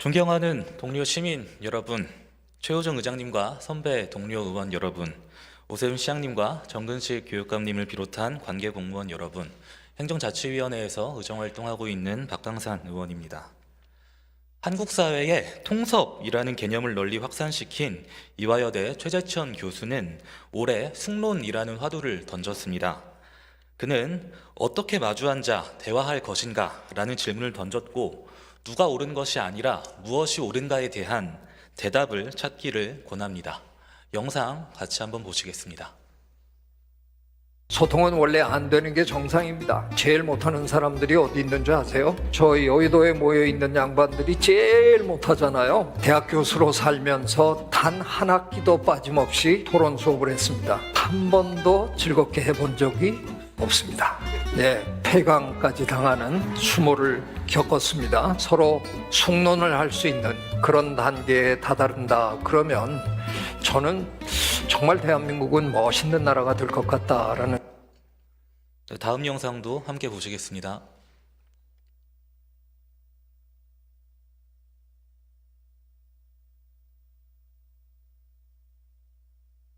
존경하는 동료 시민 여러분, 최호정 의장님과 선배 동료 의원 여러분, 오세훈 시장님과 정근식 교육감님을 비롯한 관계 공무원 여러분, 행정자치위원회에서 의정활동하고 있는 박강산 의원입니다. 한국 사회에 통섭이라는 개념을 널리 확산시킨 이화여대 최재천 교수는 올해 숙론이라는 화두를 던졌습니다. 그는 어떻게 마주 앉아 대화할 것인가 라는 질문을 던졌고, 누가 옳은 것이 아니라 무엇이 옳은가에 대한 대답을 찾기를 권합니다. 영상 같이 한번 보시겠습니다. 소통은 원래 안 되는 게 정상입니다. 제일 못하는 사람들이 어디 있는 줄 아세요? 저 여의도에 모여있는 양반들이 제일 못하잖아요. 대학 교수로 살면서 단 한 학기도 빠짐없이 토론 수업을 했습니다. 한 번도 즐겁게 해본 적이 없습니다. 네, 폐강까지 당하는 수모를 겪었습니다. 서로 숙론을 할 수 있는 그런 단계에 다다른다 그러면 저는 정말 대한민국은 멋있는 나라가 될 것 같다라는. 다음 영상도 함께 보시겠습니다.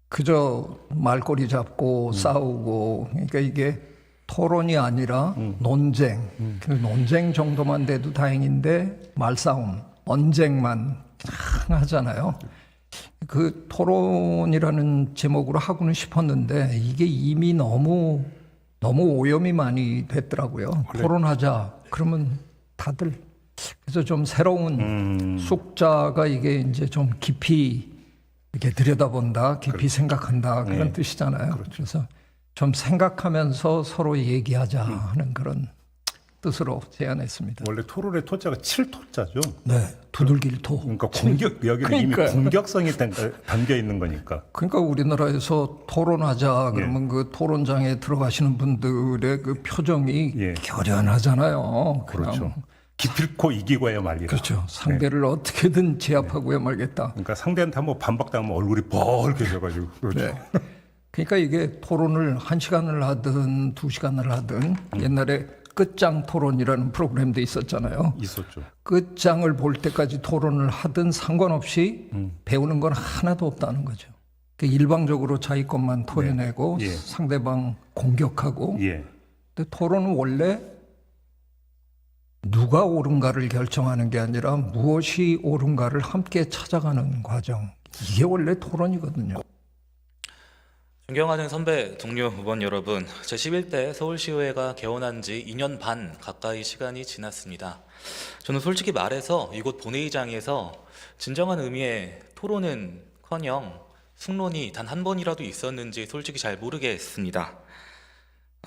그저 말꼬리 잡고 싸우고, 그러니까 이게 토론이 아니라 논쟁, 그 논쟁 정도만 돼도 다행인데 말싸움, 언쟁만 하잖아요. 그 토론이라는 제목으로 하고는 싶었는데 이게 이미 너무 오염이 많이 됐더라고요. 그래. 토론하자 그러면 다들, 그래서 좀 새로운 숙자가 이게 이제 좀 깊이 이렇게 들여다본다, 깊이 그렇죠. 생각한다 그런 네. 뜻이잖아요. 그렇죠. 그래서 좀 생각하면서 서로 얘기하자 하는 그런 뜻으로 제안했습니다. 원래 토론의 토자가 7토자죠. 네, 두들길 토. 그러니까 공격, 여기는 이미 공격성이 담겨 있는 거니까. 그러니까 우리나라에서 토론하자 그러면 그 토론장에 들어가시는 분들의 그 표정이 결연하잖아요. 그렇죠. 기필코 이기고야 말리라. 그렇죠. 상대를 어떻게든 제압하고야 말겠다. 그러니까 상대한테 한번 반박당하면 얼굴이 벌개져가지고. 그렇죠. 네. 그러니까 이게 토론을 1시간을 하든 2시간을 하든 옛날에 끝장 토론이라는 프로그램도 있었잖아요. 있었죠. 끝장을 볼 때까지 토론을 하든 상관없이 배우는 건 하나도 없다는 거죠. 그러니까 일방적으로 자기 것만 토해내고 상대방 공격하고. 근데 토론은 원래 누가 옳은가를 결정하는 게 아니라 무엇이 옳은가를 함께 찾아가는 과정. 이게 원래 토론이거든요. 존경하는 선배 동료 의원 여러분, 제11대 서울시의회가 개원한 지 2년 반 가까이 시간이 지났습니다. 저는 솔직히 말해서 이곳 본회의장에서 진정한 의미의 토론은커녕 숙론이 단 한 번이라도 있었는지 솔직히 잘 모르겠습니다.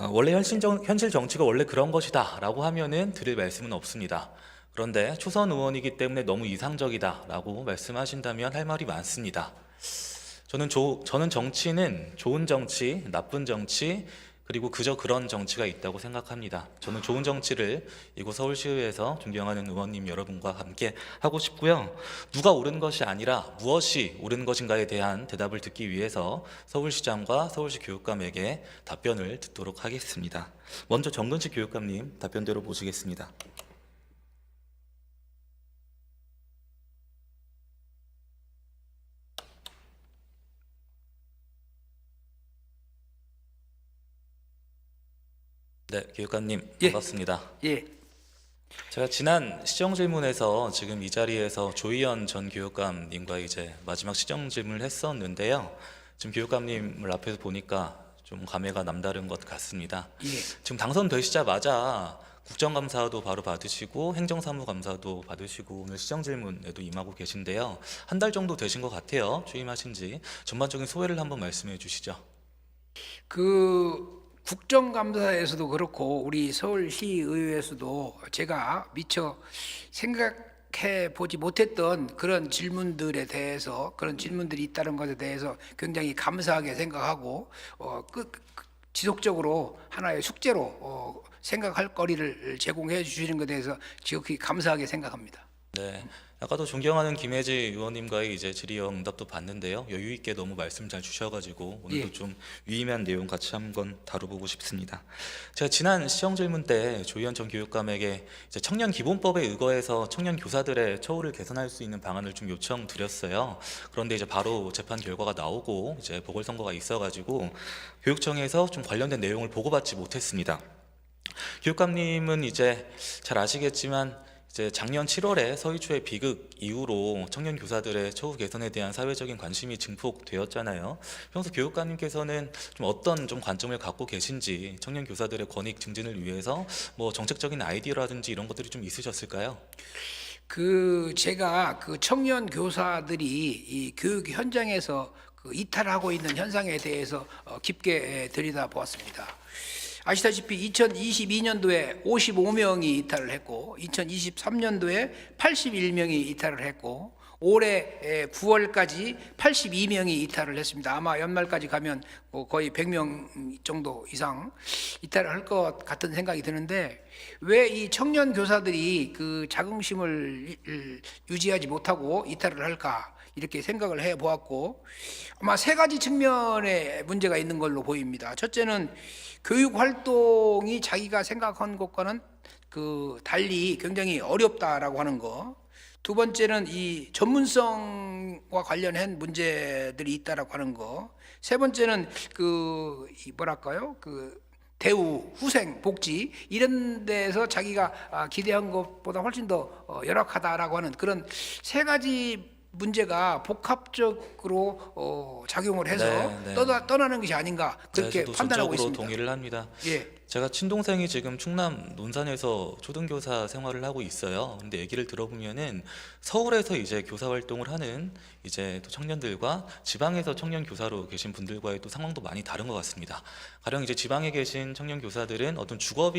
원래 현실 정치가 원래 그런 것이다 라고 하면은 드릴 말씀은 없습니다. 그런데 초선 의원이기 때문에 너무 이상적이다 라고 말씀하신다면 할 말이 많습니다. 저는 정치는 좋은 정치, 나쁜 정치, 그리고 그저 그런 정치가 있다고 생각합니다. 저는 좋은 정치를 이곳 서울시의회에서 존경하는 의원님 여러분과 함께 하고 싶고요. 누가 옳은 것이 아니라 무엇이 옳은 것인가에 대한 대답을 듣기 위해서 서울시장과 서울시 교육감에게 답변을 듣도록 하겠습니다. 먼저 정근식 교육감님 답변대로 모시겠습니다. 네, 교육감님 반갑습니다. 제가 지난 시정질문에서 지금 이 자리에서 조희연 전 교육감님과 이제 마지막 시정질문을 했었는데요. 지금 교육감님을 앞에서 보니까 좀 감회가 남다른 것 같습니다. 지금 당선되시자마자 국정감사도 바로 받으시고 행정사무감사도 받으시고 오늘 시정질문에도 임하고 계신데요. 한 달 정도 되신 것 같아요. 취임하신 지. 전반적인 소회를 한번 말씀해 주시죠. 국정감사에서도 그렇고 우리 서울시의회에서도 제가 미처 생각해 보지 못했던 그런 질문들에 대해서, 그런 질문들이 있다는 것에 대해서 굉장히 감사하게 생각하고 지속적으로 하나의 숙제로 생각할 거리를 제공해 주시는 것에 대해서 지극히 감사하게 생각합니다. 네. 아까도 존경하는 김혜지 의원님과의 이제 질의형 응답도 봤는데요. 여유 있게 너무 말씀 잘 주셔가지고 오늘도 예. 좀 유의미한 내용 같이 한번 다뤄보고 싶습니다. 제가 지난 시정 질문 때 조희연 전 교육감에게 이제 청년 기본법에 의거해서 청년 교사들의 처우를 개선할 수 있는 방안을 좀 요청드렸어요. 그런데 이제 바로 재판 결과가 나오고 이제 보궐선거가 있어가지고 교육청에서 좀 관련된 내용을 보고받지 못했습니다. 교육감님은 이제 잘 아시겠지만 이제 작년 7월에 서희초의 비극 이후로 청년 교사들의 처우 개선에 대한 사회적인 관심이 증폭되었잖아요. 평소 교육감님께서는 좀 어떤 좀 관점을 갖고 계신지 청년 교사들의 권익 증진을 위해서 뭐 정책적인 아이디어라든지 이런 것들이 좀 있으셨을까요? 제가 그 청년 교사들이 이 교육 현장에서 그 이탈하고 있는 현상에 대해서 깊게 들여다보았습니다. 아시다시피 2022년도에 55명이 이탈을 했고 2023년도에 81명이 이탈을 했고 올해 9월까지 82명이 이탈을 했습니다. 아마 연말까지 가면 거의 100명 정도 이상 이탈을 할 것 같은 생각이 드는데 왜 이 청년 교사들이 그 자긍심을 유지하지 못하고 이탈을 할까? 이렇게 생각을 해 보았고 아마 세 가지 측면의 문제가 있는 걸로 보입니다. 첫째는 교육 활동이 자기가 생각한 것과는 그 달리 굉장히 어렵다라고 하는 거. 두 번째는 이 전문성과 관련한 문제들이 있다라고 하는 거. 세 번째는 뭐랄까요? 대우, 후생, 복지 이런 데서 자기가 기대한 것보다 훨씬 더 열악하다라고 하는 그런 세 가지 문제가 복합적으로 작용을 해서 네. 떠나는 것이 아닌가 그렇게 저도 판단하고 전적으로 있습니다. 동의를 합니다. 예. 제가 친동생이 지금 충남 논산에서 초등교사 생활을 하고 있어요. 근데 얘기를 들어보면은 서울에서 이제 교사 활동을 하는 이제 또 청년들과 지방에서 청년 교사로 계신 분들과의 또 상황도 많이 다른 것 같습니다. 가령 이제 지방에 계신 청년 교사들은 어떤 주거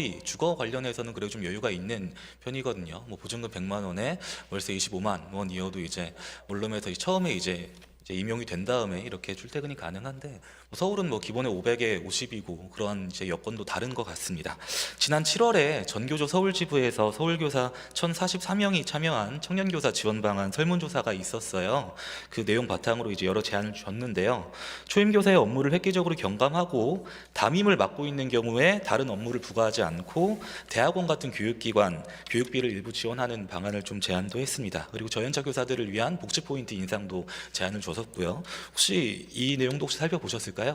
관련해서는 그래도 좀 여유가 있는 편이거든요. 뭐 보증금 100만 원에 월세 25만 원이어도 이제 원룸에서 처음에 이제 임용이 된 다음에 이렇게 출퇴근이 가능한데 서울은 뭐 기본에 500에 50이고 그러한 이제 여건도 다른 것 같습니다. 지난 7월에 전교조 서울지부에서 서울교사 1,044명이 참여한 청년교사 지원 방안 설문조사가 있었어요. 그 내용 바탕으로 이제 여러 제안을 줬는데요. 초임교사의 업무를 획기적으로 경감하고 담임을 맡고 있는 경우에 다른 업무를 부과하지 않고 대학원 같은 교육기관 교육비를 일부 지원하는 방안을 좀 제안도 했습니다. 그리고 저연차 교사들을 위한 복지 포인트 인상도 제안을 줬었고요. 혹시 이 내용도 혹시 살펴보셨을까요?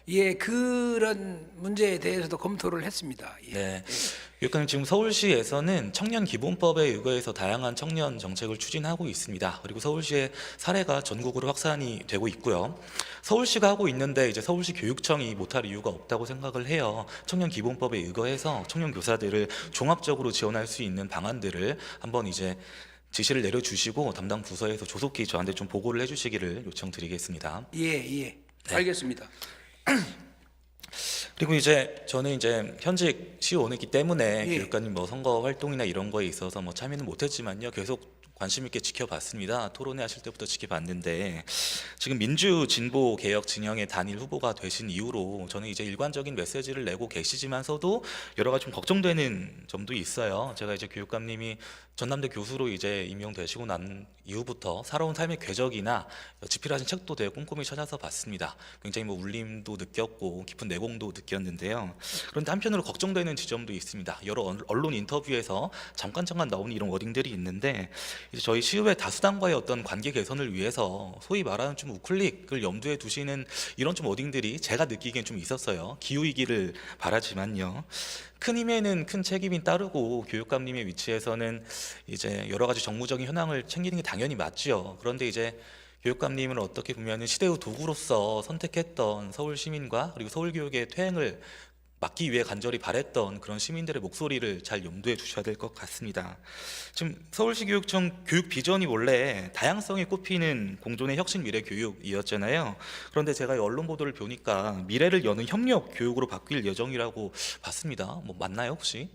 예, 그런 문제에 대해서도 검토를 했습니다. 예. 네. 교육감님 지금 서울시에서는 청년 기본법에 의거해서 다양한 청년 정책을 추진하고 있습니다. 그리고 서울시의 사례가 전국으로 확산이 되고 있고요. 서울시가 하고 있는데 이제 서울시 교육청이 못할 이유가 없다고 생각을 해요. 청년 기본법에 의거해서 청년 교사들을 종합적으로 지원할 수 있는 방안들을 한번 이제 지시를 내려주시고 담당 부서에서 조속히 저한테 좀 보고를 해주시기를 요청드리겠습니다. 예. 알겠습니다. 그리고 이제 저는 이제 현직 시의원이기 때문에 예. 교육관님 뭐 선거 활동이나 이런 거에 있어서 뭐 참여는 못했지만요 계속 관심 있게 지켜봤습니다. 토론회 하실 때부터 지켜봤는데 지금 민주 진보 개혁 진영의 단일 후보가 되신 이후로 저는 이제 일관적인 메시지를 내고 계시지만서도 여러 가지 좀 걱정되는 점도 있어요. 제가 이제 교육감님이 전남대 교수로 이제 임용되시고 난 이후부터 살아온 삶의 궤적이나 집필하신 책도 되게 꼼꼼히 찾아서 봤습니다. 굉장히 뭐 울림도 느꼈고 깊은 내공도 느꼈는데요. 그런데 한편으로 걱정되는 지점도 있습니다. 여러 언론 인터뷰에서 잠깐 나오는 이런 워딩들이 있는데 이제 저희 시의회 다수당과의 어떤 관계 개선을 위해서 소위 말하는 좀 우클릭을 염두에 두시는 이런 좀 워딩들이 제가 느끼기엔 좀 있었어요. 기후이기를 바라지만요. 큰 힘에는 큰 책임이 따르고 교육감님의 위치에서는 이제 여러 가지 정무적인 현황을 챙기는 게 당연히 맞지요. 그런데 이제 교육감님은 어떻게 보면은 시대의 도구로서 선택했던 서울 시민과 그리고 서울 교육의 퇴행을 막기 위해 간절히 바랬던 그런 시민들의 목소리를 잘 염두에 두셔야 될 것 같습니다. 지금 서울시 교육청 교육 비전이 원래 다양성이 꼽히는 공존의 혁신 미래 교육이었잖아요. 그런데 제가 이 언론 보도를 보니까 미래를 여는 협력 교육으로 바뀔 예정이라고 봤습니다. 뭐 맞나요 혹시?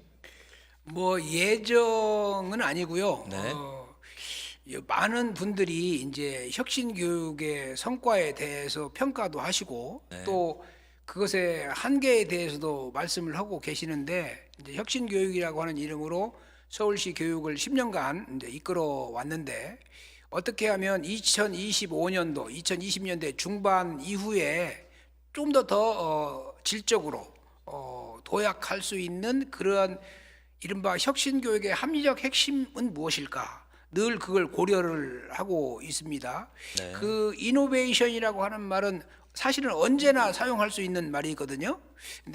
뭐 예정은 아니고요. 네. 많은 분들이 이제 혁신 교육의 성과에 대해서 평가도 하시고 네. 또 그것의 한계에 대해서도 말씀을 하고 계시는데 이제 혁신 교육이라고 하는 이름으로 서울시 교육을 10년간 이제 이끌어 왔는데 어떻게 하면 2025년도, 2020년대 중반 이후에 좀 더 질적으로 도약할 수 있는 그런 이른바 혁신교육의 합리적 핵심은 무엇일까? 늘 그걸 고려를 하고 있습니다. 네. 그 이노베이션이라고 하는 말은 사실은 언제나 사용할 수 있는 말이거든요.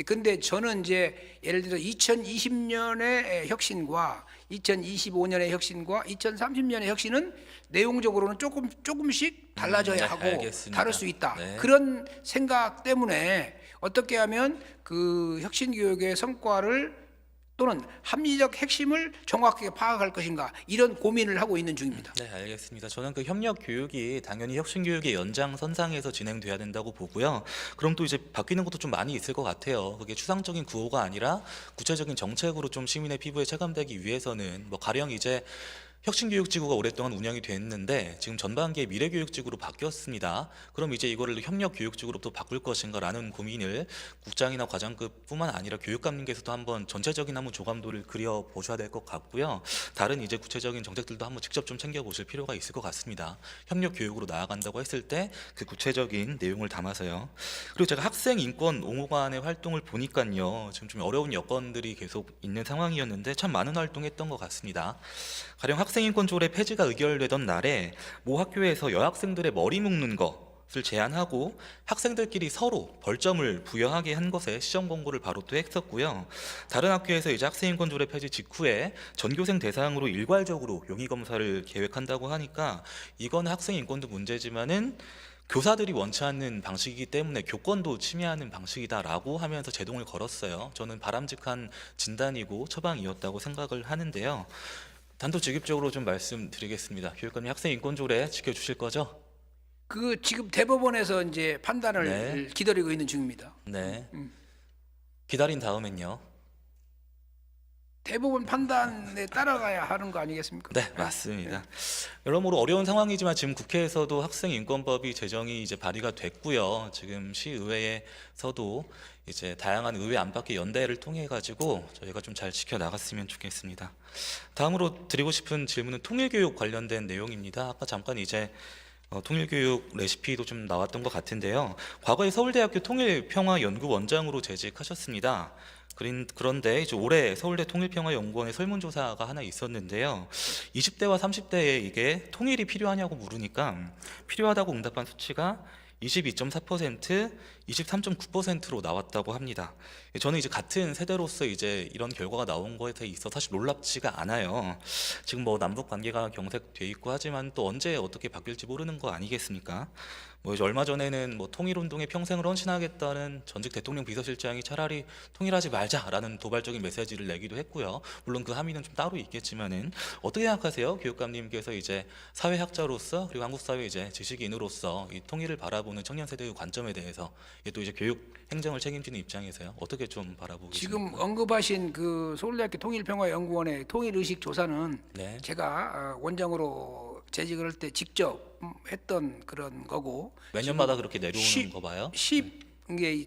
근데 저는 이제 예를 들어 2020년의 혁신과 2025년의 혁신과 2030년의 혁신은 내용적으로는 조금씩 달라져야 네, 하고 알겠습니다. 다를 수 있다. 네. 그런 생각 때문에 어떻게 하면 그 혁신 교육의 성과를 또는 합리적 핵심을 정확하게 파악할 것인가 이런 고민을 하고 있는 중입니다. 네, 알겠습니다. 저는 그 협력 교육이 당연히 혁신 교육의 연장선상에서 진행돼야 된다고 보고요. 그럼 또 이제 바뀌는 것도 좀 많이 있을 것 같아요. 그게 추상적인 구호가 아니라 구체적인 정책으로 좀 시민의 피부에 체감되기 위해서는 뭐 가령 이제 혁신교육지구가 오랫동안 운영이 됐는데 지금 전반기에 미래교육지구로 바뀌었습니다. 그럼 이제 이거를 협력교육지구로 또 바꿀 것인가라는 고민을 국장이나 과장급뿐만 아니라 교육감님께서도 한번 전체적인 한번 조감도를 그려 보셔야 될 것 같고요. 다른 이제 구체적인 정책들도 한번 직접 좀 챙겨보실 필요가 있을 것 같습니다. 협력교육으로 나아간다고 했을 때 그 구체적인 내용을 담아서요. 그리고 제가 학생 인권 옹호관의 활동을 보니까요. 지금 좀 어려운 여건들이 계속 있는 상황이었는데 참 많은 활동했던 것 같습니다. 가령 학생인권 조례 폐지가 의결되던 날에 모 학교에서 여학생들의 머리 묶는 것을 제안하고 학생들끼리 서로 벌점을 부여하게 한 것에 시정 공고를 바로 또 했었고요. 다른 학교에서 이제 학생인권 조례 폐지 직후에 전교생 대상으로 일괄적으로 용의 검사를 계획한다고 하니까 이건 학생인권도 문제지만은 교사들이 원치 않는 방식이기 때문에 교권도 침해하는 방식이다라고 하면서 제동을 걸었어요. 저는 바람직한 진단이고 처방이었다고 생각을 하는데요. 단도직입적으로 좀 말씀드리겠습니다. 교육감님 학생 인권 조례 지켜주실 거죠? 그 지금 대법원에서 이제 판단을 네. 기다리고 있는 중입니다. 네. 기다린 다음엔요. 대법원 판단에 따라가야 하는 거 아니겠습니까? 네, 맞습니다. 여러모로 어려운 상황이지만 지금 국회에서도 학생인권법이 제정이 이제 발의가 됐고요. 지금 시의회에서도 이제 다양한 의회 안팎의 연대를 통해 가지고 저희가 좀 잘 지켜 나갔으면 좋겠습니다. 다음으로 드리고 싶은 질문은 통일교육 관련된 내용입니다. 아까 잠깐 이제 통일교육 레시피도 좀 나왔던 것 같은데요. 과거에 서울대학교 통일평화연구원장으로 재직하셨습니다. 그런데 이제 올해 서울대 통일평화연구원의 설문조사가 하나 있었는데요. 20대와 30대에 이게 통일이 필요하냐고 물으니까 필요하다고 응답한 수치가 22.4%, 23.9%로 나왔다고 합니다. 저는 이제 같은 세대로서 이제 이런 결과가 나온 거에 있어 사실 놀랍지가 않아요. 지금 뭐 남북 관계가 경색돼 있고 하지만 또 언제 어떻게 바뀔지 모르는 거 아니겠습니까? 뭐 이제 얼마 전에는 뭐 통일운동에 평생을 헌신하겠다는 전직 대통령 비서실장이 차라리 통일하지 말자라는 도발적인 메시지를 내기도 했고요. 물론 그 함의는 좀 따로 있겠지만은 어떻게 생각하세요? 교육감님께서 이제 사회학자로서 그리고 한국 사회 이제 지식인으로서 이 통일을 바라보는 청년 세대의 관점에 대해서 이게 또 이제 교육 행정을 책임지는 입장에서요. 어떻게 좀 바라보고 지금 계십니까? 언급하신 그 서울대학교 통일평화연구원의 통일의식 조사는 네. 제가 원장으로 재직을 할 때 직접 했던 그런 거고 몇 년마다 그렇게 내려오는 시- 거 봐요? 이게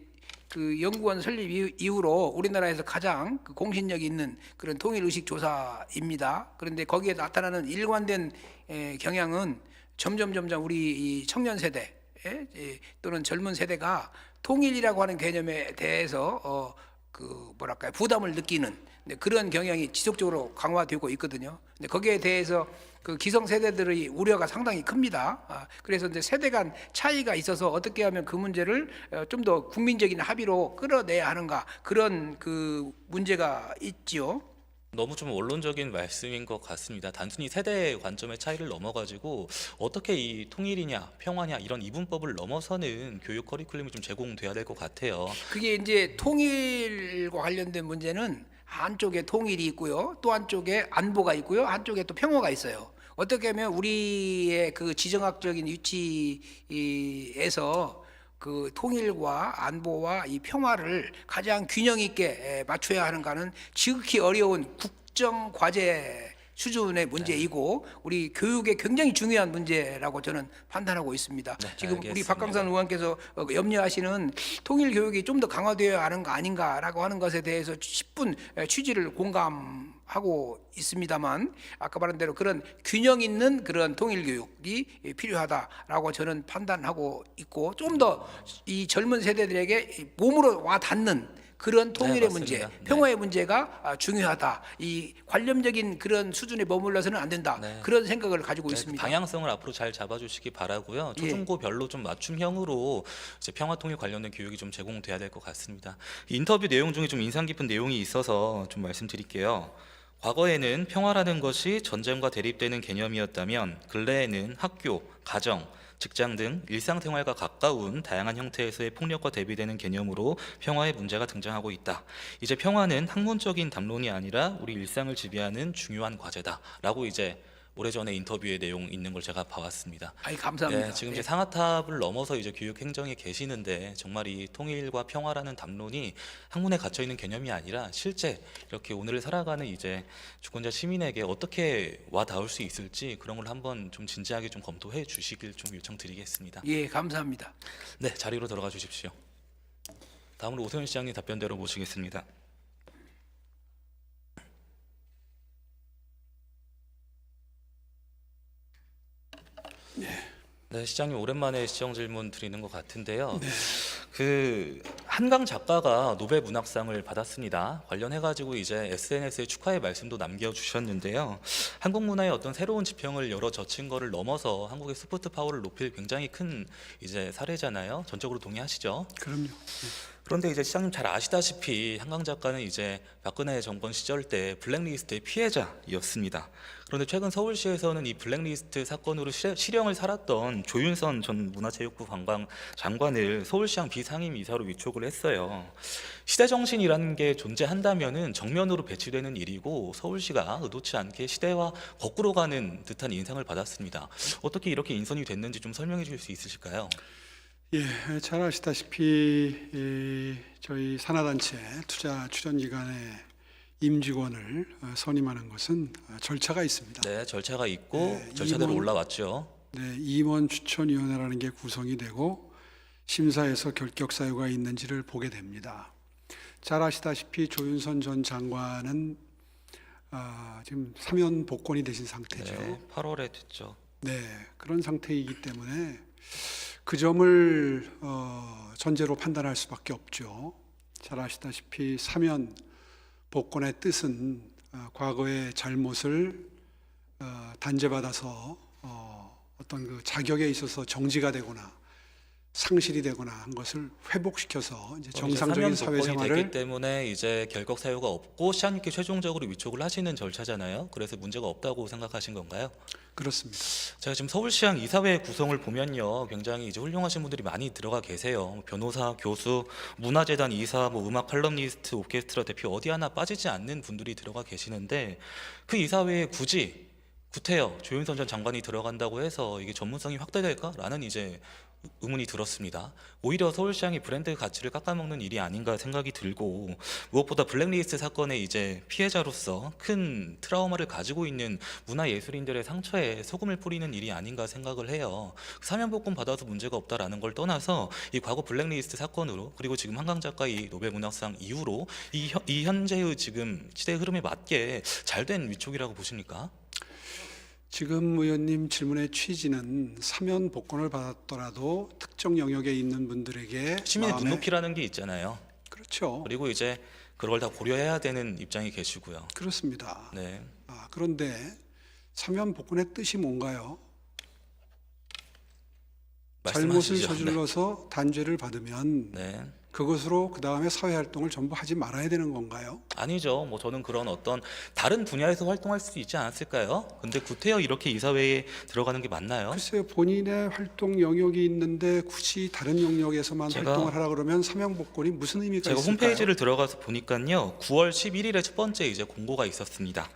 그 연구원 설립 이후로 우리나라에서 가장 그 공신력 있는 그런 통일의식 조사입니다. 그런데 거기에 나타나는 일관된 경향은 점점 우리 이 청년 세대 또는 젊은 세대가 통일이라고 하는 개념에 대해서 그 뭐랄까요 부담을 느끼는 그런 경향이 지속적으로 강화되고 있거든요. 근데 거기에 대해서 그 기성 세대들의 우려가 상당히 큽니다. 그래서 이제 세대 간 차이가 있어서 어떻게 하면 그 문제를 좀 더 국민적인 합의로 끌어내야 하는가 그런 그 문제가 있지요. 너무 좀 원론적인 말씀인 것 같습니다. 단순히 세대 관점의 차이를 넘어가지고 어떻게 이 통일이냐, 평화냐 이런 이분법을 넘어서는 교육 커리큘럼이 좀 제공돼야 될 것 같아요. 그게 이제 통일과 관련된 문제는 한쪽에 통일이 있고요, 또 한쪽에 안보가 있고요, 한쪽에 또 평화가 있어요. 어떻게 하면 우리의 그 지정학적인 위치에서 그 통일과 안보와 이 평화를 가장 균형 있게 맞춰야 하는가는 지극히 어려운 국정 과제 수준의 문제이고 우리 교육에 굉장히 중요한 문제라고 저는 판단하고 있습니다. 네, 지금 우리 알겠습니다. 박강산 의원께서 염려하시는 통일 교육이 좀 더 강화되어야 하는 거 아닌가라고 하는 것에 대해서 10분 취지를 공감하고 있습니다만 아까 말한 대로 그런 균형 있는 그런 통일 교육이 필요하다라고 저는 판단하고 있고 좀 더 이 젊은 세대들에게 몸으로 와 닿는 그런 통일의 문제, 맞습니다. 네. 평화의 문제가 중요하다. 이 관념적인 그런 수준에 머물러서는 안 된다. 네. 그런 생각을 가지고 네, 있습니다. 방향성을 앞으로 잘 잡아주시기 바라고요. 예. 초중고별로 좀 맞춤형으로 이제 평화통일 관련된 교육이 좀 제공돼야 될 것 같습니다. 이 인터뷰 내용 중에 좀 인상 깊은 내용이 있어서 좀 말씀드릴게요. 과거에는 평화라는 것이 전쟁과 대립되는 개념이었다면 근래에는 학교, 가정, 직장 등 일상생활과 가까운 다양한 형태에서의 폭력과 대비되는 개념으로 평화의 문제가 등장하고 있다. 이제 평화는 학문적인 담론이 아니라 우리 일상을 지배하는 중요한 과제다라고 이제 오래전에 인터뷰의 내용 있는 걸 제가 봐왔습니다. 아이 감사합니다. 네, 지금 이제 상하탑을 넘어서 이제 교육 행정에 계시는데 정말 이 통일과 평화라는 담론이 학문에 갇혀 있는 개념이 아니라 실제 이렇게 오늘을 살아가는 이제 주권자 시민에게 어떻게 와 닿을 수 있을지 그런 걸 한번 좀 진지하게 좀 검토해 주시길 좀 요청드리겠습니다. 예, 감사합니다. 네, 자리로 들어가 주십시오. 다음으로 오세훈 시장님 답변대로 모시겠습니다. 네, 시장님 오랜만에 시정 질문 드리는 것 같은데요. 그 한강 작가가 노벨 문학상을 받았습니다. 관련해 가지고 이제 SNS에 축하의 말씀도 남겨주셨는데요. 한국 문화의 어떤 새로운 지평을 열어 젖힌 거를 넘어서 한국의 소프트 파워를 높일 굉장히 큰 이제 사례잖아요. 전적으로 동의하시죠? 그럼요. 그런데 이제 시장님 잘 아시다시피 한강 작가는 이제 박근혜 정권 시절 때 블랙리스트의 피해자였습니다. 그런데 최근 서울시에서는 이 블랙리스트 사건으로 실형을 살았던 조윤선 전 문화체육부 관광 장관을 서울시장 비상임이사로 위촉을 했어요. 시대 정신이라는 게 존재한다면은 정면으로 배치되는 일이고 서울시가 의도치 않게 시대와 거꾸로 가는 듯한 인상을 받았습니다. 어떻게 이렇게 인선이 됐는지 좀 설명해 주실 수 있으실까요? 예, 잘 아시다시피 저희 산하단체 투자 출연기관의 임직원을 선임하는 것은 절차가 있습니다. 네, 절차가 있고 네, 절차대로 임원- 올라왔죠. 네, 임원 추천위원회라는 게 구성이 되고 심사에서 결격 사유가 있는지를 보게 됩니다. 잘 아시다시피 조윤선 전 장관은 지금 사면 복권이 되신 상태죠. 네, 8월에 됐죠. 네, 그런 상태이기 때문에 그 점을 전제로 판단할 수밖에 없죠. 잘 아시다시피 사면 복권의 뜻은 과거의 잘못을 단죄받아서 어떤 그 자격에 있어서 정지가 되거나 상실이 되거나 한 것을 회복시켜서 이제 정상적인 사면 복권이 됐기 사회생활을 때문에 이제 결격 사유가 없고 시장님께 최종적으로 위촉을 하시는 절차잖아요. 그래서 문제가 없다고 생각하신 건가요? 그렇습니다. 제가 지금 서울시장 이사회 구성을 보면요, 굉장히 이제 훌륭하신 분들이 많이 들어가 계세요. 변호사, 교수, 문화재단 이사, 뭐 음악 칼럼니스트, 오케스트라 대표 어디 하나 빠지지 않는 분들이 들어가 계시는데 그 이사회에 굳이 구태여 조윤선 전 장관이 들어간다고 해서 이게 전문성이 확대될까라는 이제 의문이 들었습니다. 오히려 서울시장이 브랜드 가치를 깎아먹는 일이 아닌가 생각이 들고 무엇보다 블랙리스트 사건의 이제 피해자로서 큰 트라우마를 가지고 있는 문화예술인들의 상처에 소금을 뿌리는 일이 아닌가 생각을 해요. 사면복권 받아서 문제가 없다라는 걸 떠나서 이 과거 블랙리스트 사건으로 그리고 지금 한강 작가 이 노벨 문학상 이후로 이 현재의 지금 시대의 흐름에 맞게 잘된 위촉이라고 보십니까? 지금 의원님 질문의 취지는 사면 복권을 받았더라도 특정 영역에 있는 분들에게 시민의 마음에- 눈높이라는 게 있잖아요. 그렇죠. 그리고 이제 그걸 다 고려해야 되는 입장이 계시고요. 그렇습니다. 네. 그런데 사면 복권의 뜻이 뭔가요? 잘못을 말씀하시죠. 저질러서 단죄를 받으면 네. 그것으로 그 다음에 사회 활동을 전부 하지 말아야 되는 건가요? 아니죠. 뭐 저는 그런 어떤 다른 분야에서 활동할 수 있지 않았을까요? 근데 구태여 이렇게 이사회에 들어가는 게 맞나요? 글쎄요, 본인의 활동 영역이 있는데 굳이 다른 영역에서만 제가- 활동을 하라 그러면 사면 복권이 무슨 의미가 제가 있을까요? 홈페이지를 들어가서 보니까요. 9월 11일에 첫 번째 이제 공고가 있었습니다.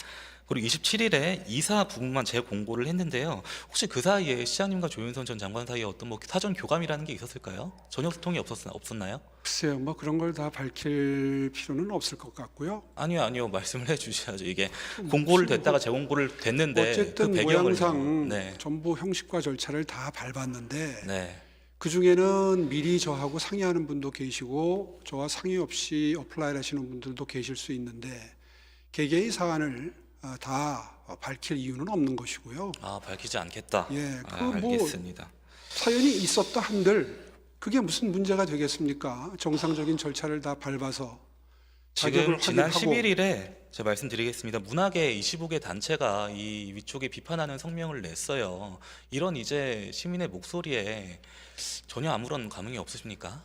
그리고 27일에 이사 부분만 재공고를 했는데요. 혹시 그 사이에 시장님과 조윤선 전 장관 사이에 어떤 뭐 사전 교감이라는 게 있었을까요? 전혀 소통이 없었나요? 글쎄요, 뭐 그런 걸 다 밝힐 필요는 없을 것 같고요. 아니요, 말씀을 해주셔야죠. 이게 공고를 됐다가 재공고를 됐는데 어쨌든 그 배경을 모양상 네, 전부 형식과 절차를 다 밟았는데 네, 그 중에는 미리 저하고 상의하는 분도 계시고 저와 상의 없이 어플라이 하시는 분들도 계실 수 있는데 개개의 사안을 다 밝힐 이유는 없는 것이고요. 밝히지 않겠다. 예, 알겠습니다. 사연이 있었다 한들 그게 무슨 문제가 되겠습니까? 정상적인 절차를 다 밟아서 지금 자격을 지난 확인하고 11일에 제가 말씀드리겠습니다. 문학의 25개 단체가 이 위촉에 비판하는 성명을 냈어요. 이런 이제 시민의 목소리에 전혀 아무런 감흥이 없으십니까?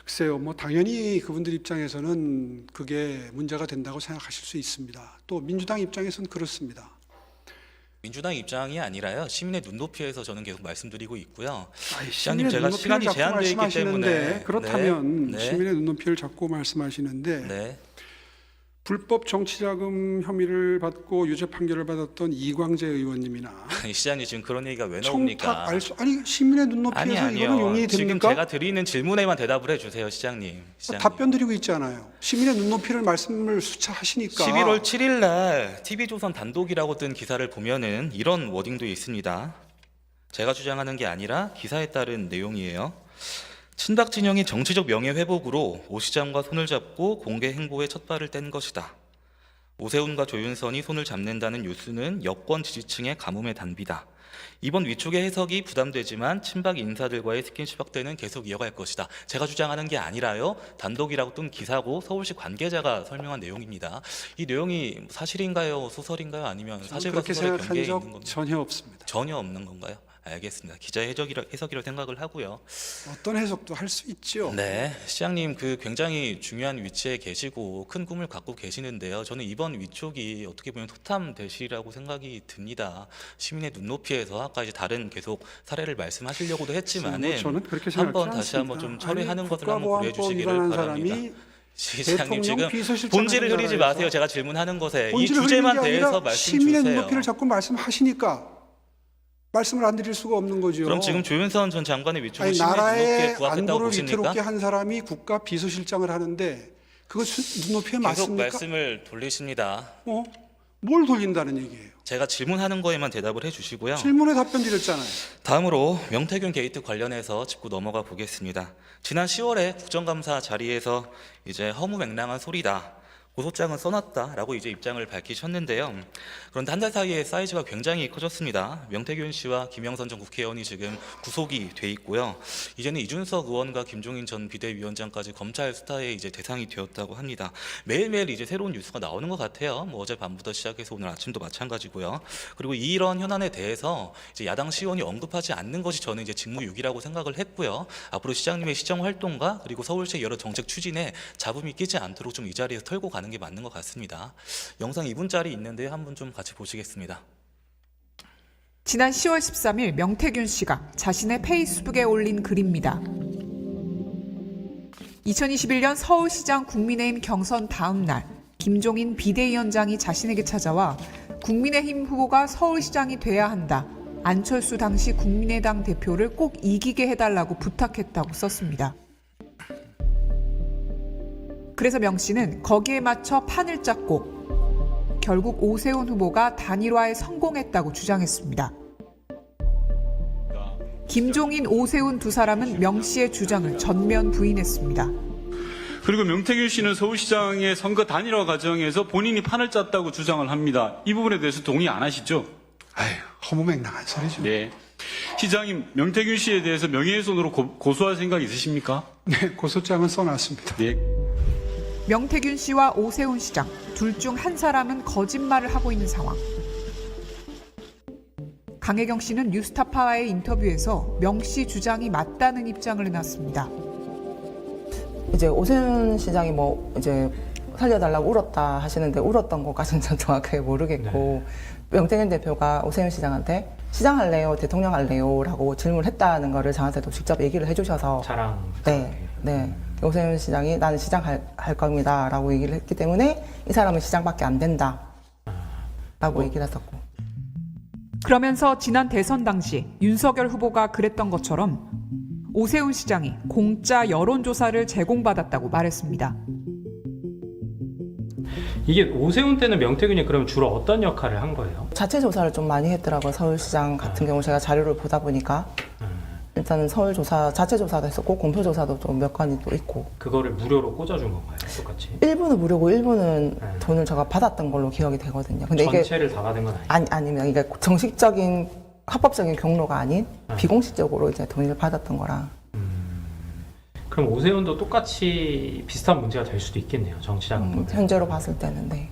글쎄요, 뭐 당연히 그분들 입장에서는 그게 문제가 된다고 생각하실 수 있습니다. 또 민주당 입장에서는 그렇습니다. 민주당 입장이 아니라요. 시민의 눈높이에서 저는 계속 말씀드리고 있고요. 아이, 시장님, 시민의 제가 눈높이를 시간이 자꾸 제한되어 있기 말씀하시는데 때문에 그렇다면 네, 시민의 눈높이를 자꾸 말씀하시는데 네. 불법 정치자금 혐의를 받고 유죄 판결을 받았던 이광재 의원님이나 아니, 시장님 지금 그런 얘기가 왜 청탁 나옵니까? 아니 시민의 눈높이에서 이거는 용인이 지금 됩니까? 제가 드리는 질문에만 대답을 해주세요, 시장님. 답변 드리고 있잖아요. 시민의 눈높이를 말씀을 수차하시니까 11월 7일 날 TV조선 단독이라고 뜬 기사를 보면은 이런 워딩도 있습니다. 제가 주장하는 게 아니라 기사에 따른 내용이에요. 친박 진영이 정치적 명예회복으로 오 시장과 손을 잡고 공개 행보에 첫 발을 뗀 것이다. 오세훈과 조윤선이 손을 잡는다는 뉴스는 여권 지지층의 가뭄의 단비다. 이번 위촉의 해석이 부담되지만 친박 인사들과의 스킨십 확대는 계속 이어갈 것이다. 제가 주장하는 게 아니라요. 단독이라고 뜬 기사고 서울시 관계자가 설명한 내용입니다. 이 내용이 사실인가요? 소설인가요? 아니면 사실과 그렇게 소설의 생각한 경계에 적 있는 겁니까? 전혀 없습니다. 전혀 없는 건가요? 알겠습니다. 기자의 해석이라고 생각을 하고요. 어떤 해석도 할 수 있죠. 네, 시장님 그 굉장히 중요한 위치에 계시고 큰 꿈을 갖고 계시는데요. 저는 이번 위촉이 어떻게 보면 토탐 되시라고 생각이 듭니다. 시민의 눈높이에서 아까 이제 다른 계속 사례를 말씀하시려고도 했지만은 뭐 저는 그렇게 한번 생각하지 다시 한번 좀 않습니다. 처리하는 아니, 것을 한번 고려해 국가보안법 주시기를 위반한 바랍니다. 사람이 시장님 지금 대통령 비서실장 본질을 하는 흐리지 나라에서 마세요. 제가 질문하는 것에 이 본질을 주제만 흐리는 게 대해서 아니라 말씀 시민의 주세요. 눈높이를 자꾸 말씀하시니까 말씀을 안 드릴 수가 없는 거죠. 그럼 지금 조윤선 전 장관의 위촉은 아니, 시민의 눈높이에 나라의 부합했다고 안보를 보십니까? 위태롭게 한 사람이 국가 비서실장을 하는데 그거 눈높이에 계속 맞습니까? 말씀을 돌리십니다. 뭘 돌린다는 얘기예요? 제가 질문하는 거에만 대답을 해주시고요. 질문에 답변 드렸잖아요. 다음으로 명태균 게이트 관련해서 짚고 넘어가 보겠습니다. 지난 10월에 국정감사 자리에서 이제 허무맹랑한 소리다. 고소장은 써놨다라고 이제 입장을 밝히셨는데요. 그런데 한 달 사이에 사이즈가 굉장히 커졌습니다. 명태균 씨와 김영선 전 국회의원이 지금 구속이 돼 있고요. 이제는 이준석 의원과 김종인 전 비대위원장까지 검찰 수사의 이제 대상이 되었다고 합니다. 매일매일 이제 새로운 뉴스가 나오는 것 같아요. 뭐 어제 밤부터 시작해서 오늘 아침도 마찬가지고요. 그리고 이런 현안에 대해서 이제 야당 시의원이 언급하지 않는 것이 저는 이제 직무유기라고 생각을 했고요. 앞으로 시장님의 시정 활동과 그리고 서울시의 여러 정책 추진에 잡음이 끼지 않도록 좀 이 자리에서 털고 가는 게 맞는 것 같습니다. 영상 2분짜리 있는데 한번 좀 같이 보시겠습니다. 지난 10월 13일 명태균 씨가 자신의 페이스북에 올린 글입니다. 2021년 서울시장 국민의힘 경선 다음 날 김종인 비대위원장이 자신에게 찾아와 국민의힘 후보가 서울시장이 돼야 한다. 안철수 당시 국민의당 대표를 꼭 이기게 해달라고 부탁했다고 썼습니다. 그래서 명 씨는 거기에 맞춰 판을 짰고 결국 오세훈 후보가 단일화에 성공했다고 주장했습니다. 김종인, 오세훈 두 사람은 명 씨의 주장을 전면 부인했습니다. 그리고 명태균 씨는 서울시장의 선거 단일화 과정에서 본인이 판을 짰다고 주장을 합니다. 이 부분에 대해서 동의 안 하시죠? 아유, 허무맹랑한 소리죠. 네. 시장님, 명태균 씨에 대해서 명예훼손으로 고소할 생각 있으십니까? 네, 고소장은 써놨습니다. 네. 명태균 씨와 오세훈 시장 둘 중 한 사람은 거짓말을 하고 있는 상황. 강혜경 씨는 뉴스타파와의 인터뷰에서 명 씨 주장이 맞다는 입장을 내놨습니다. 이제 오세훈 시장이 뭐 이제 살려달라고 울었다 하시는데 울었던 것까지는 전 정확하게 모르겠고 명태균 대표가 오세훈 시장한테 시장 할래요, 대통령 할래요 라고 질문을 했다는 거를 저한테도 직접 얘기를 해주셔서 네. 오세훈 시장이 나는 시장 할 겁니다 라고 얘기를 했기 때문에 이 사람은 시장밖에 안 된다. 라고 얘기를 했었고. 그러면서 지난 대선 당시 윤석열 후보가 그랬던 것처럼 오세훈 시장이 공짜 여론조사를 제공받았다고 말했습니다. 이게 오세훈 때는 명태균이 그럼 주로 어떤 역할을 한 거예요? 자체 조사를 좀 많이 했더라고요. 서울시장 같은 경우 제가 자료를 보다 보니까 일단은 서울 조사, 자체 조사도 했었고 공표 조사도 좀 몇 건이 또 있고. 그거를 무료로 꽂아준 건가요? 똑같이? 일부는 무료고 일부는 돈을 제가 받았던 걸로 기억이 되거든요. 근데 이게 전체를 다 받은 건 아니에요? 아니면 이게 정식적인 합법적인 경로가 아닌 비공식적으로 이제 돈을 받았던 거라. 그럼 오세훈도 똑같이 비슷한 문제가 될 수도 있겠네요. 정치자금 보면. 현재로 봤을 때는 네.